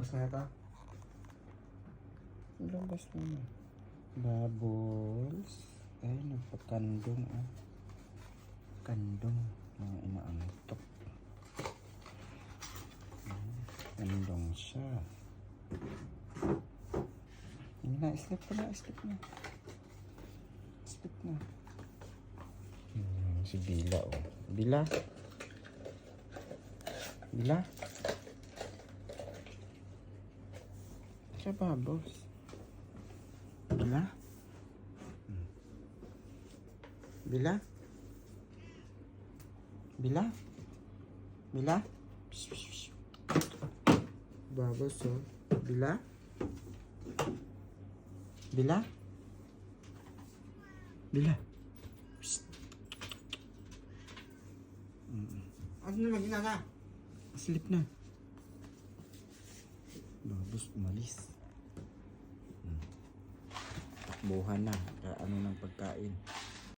Bus na ito. Ilabas mo na. Bubbles. Ay, nagpakandong ah. Kandong. Mga inaantok. Kandong siya. Hindi na, sleep na. Sleep na. Si Bila oh. Bila. Siya Bubbles. Bila? Bubbles oh. Bila? Psst. Ano naman ginana? Sleep na. Bubbles umalis. Takbuhan na. Ano ng pagkain.